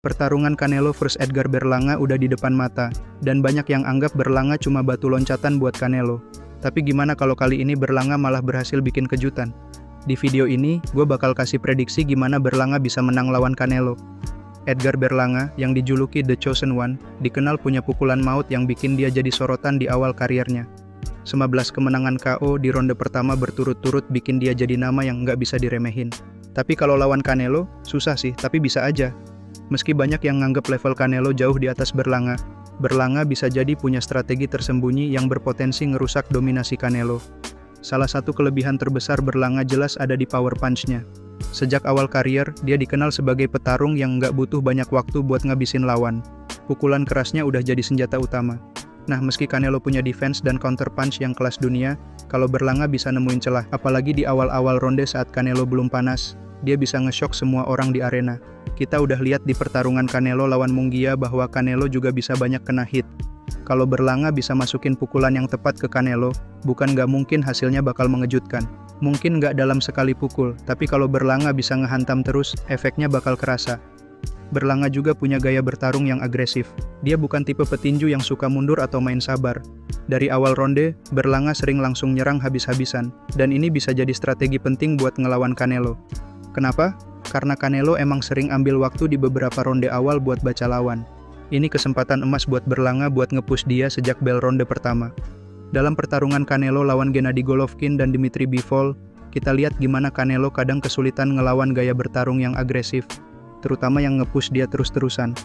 Pertarungan Canelo vs Edgar Berlanga udah di depan mata, dan banyak yang anggap Berlanga cuma batu loncatan buat Canelo. Tapi gimana kalau kali ini Berlanga malah berhasil bikin kejutan? Di video ini, gue bakal kasih prediksi gimana Berlanga bisa menang lawan Canelo. Edgar Berlanga, yang dijuluki The Chosen One, dikenal punya pukulan maut yang bikin dia jadi sorotan di awal karirnya. 15 kemenangan KO di ronde pertama berturut-turut bikin dia jadi nama yang nggak bisa diremehin. Tapi kalau lawan Canelo, susah sih, tapi bisa aja. Meski banyak yang nganggap level Canelo jauh di atas Berlanga, Berlanga bisa jadi punya strategi tersembunyi yang berpotensi ngerusak dominasi Canelo. Salah satu kelebihan terbesar Berlanga jelas ada di power punch-nya. Sejak awal karier, dia dikenal sebagai petarung yang nggak butuh banyak waktu buat ngabisin lawan. Pukulan kerasnya udah jadi senjata utama. Nah, meski Canelo punya defense dan counter punch yang kelas dunia, kalau Berlanga bisa nemuin celah, apalagi di awal-awal ronde saat Canelo belum panas, dia bisa nge-shock semua orang di arena. Kita udah lihat di pertarungan Canelo lawan Munguia bahwa Canelo juga bisa banyak kena hit. Kalau Berlanga bisa masukin pukulan yang tepat ke Canelo, bukan nggak mungkin hasilnya bakal mengejutkan. Mungkin nggak dalam sekali pukul, tapi kalau Berlanga bisa ngehantam terus, efeknya bakal kerasa. Berlanga juga punya gaya bertarung yang agresif. Dia bukan tipe petinju yang suka mundur atau main sabar. Dari awal ronde, Berlanga sering langsung nyerang habis-habisan, dan ini bisa jadi strategi penting buat ngelawan Canelo. Kenapa? Karena Canelo emang sering ambil waktu di beberapa ronde awal buat baca lawan. Ini kesempatan emas buat Berlanga buat nge-push dia sejak bel ronde pertama. Dalam pertarungan Canelo lawan Gennady Golovkin dan Dmitry Bivol, kita lihat gimana Canelo kadang kesulitan ngelawan gaya bertarung yang agresif, terutama yang nge-push dia terus-terusan.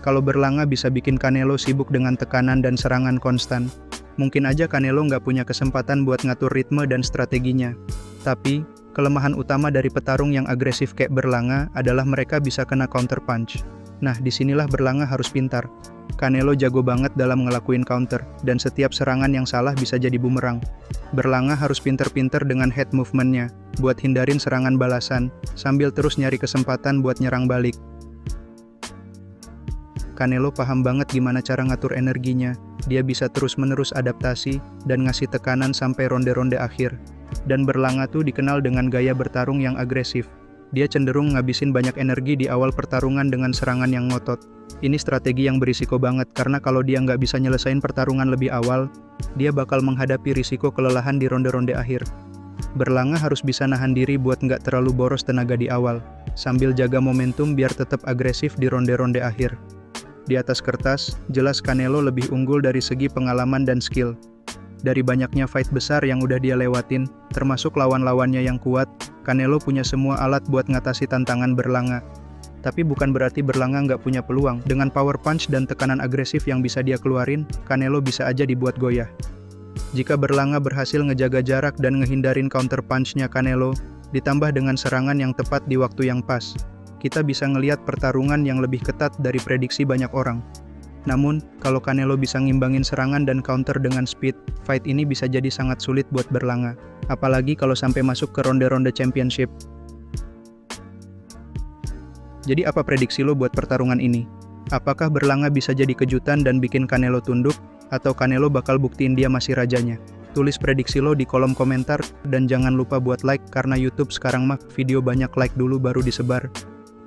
Kalau Berlanga bisa bikin Canelo sibuk dengan tekanan dan serangan konstan, mungkin aja Canelo nggak punya kesempatan buat ngatur ritme dan strateginya. Tapi, kelemahan utama dari petarung yang agresif kayak Berlanga adalah mereka bisa kena counter punch. Nah, disinilah Berlanga harus pintar. Canelo jago banget dalam ngelakuin counter, dan setiap serangan yang salah bisa jadi bumerang. Berlanga harus pinter-pinter dengan head movement-nya, buat hindarin serangan balasan, sambil terus nyari kesempatan buat nyerang balik. Canelo paham banget gimana cara ngatur energinya, dia bisa terus-menerus adaptasi, dan ngasih tekanan sampai ronde-ronde akhir. Dan Berlanga tuh dikenal dengan gaya bertarung yang agresif. Dia cenderung ngabisin banyak energi di awal pertarungan dengan serangan yang ngotot. Ini strategi yang berisiko banget karena kalau dia nggak bisa nyelesain pertarungan lebih awal, dia bakal menghadapi risiko kelelahan di ronde-ronde akhir. Berlanga harus bisa nahan diri buat nggak terlalu boros tenaga di awal, sambil jaga momentum biar tetap agresif di ronde-ronde akhir. Di atas kertas, jelas Canelo lebih unggul dari segi pengalaman dan skill. Dari banyaknya fight besar yang udah dia lewatin, termasuk lawan-lawannya yang kuat, Canelo punya semua alat buat ngatasi tantangan Berlanga. Tapi bukan berarti Berlanga nggak punya peluang. Dengan power punch dan tekanan agresif yang bisa dia keluarin, Canelo bisa aja dibuat goyah. Jika Berlanga berhasil ngejaga jarak dan ngehindarin counter punch-nya Canelo, ditambah dengan serangan yang tepat di waktu yang pas, kita bisa ngelihat pertarungan yang lebih ketat dari prediksi banyak orang. Namun, kalau Canelo bisa ngimbangin serangan dan counter dengan speed, fight ini bisa jadi sangat sulit buat Berlanga. Apalagi kalau sampai masuk ke ronde-ronde championship. Jadi apa prediksi lo buat pertarungan ini? Apakah Berlanga bisa jadi kejutan dan bikin Canelo tunduk? Atau Canelo bakal buktiin dia masih rajanya? Tulis prediksi lo di kolom komentar, dan jangan lupa buat like karena YouTube sekarang mah video banyak like dulu baru disebar.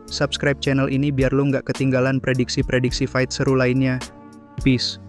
Subscribe channel ini biar lo nggak ketinggalan prediksi-prediksi fight seru lainnya. Peace.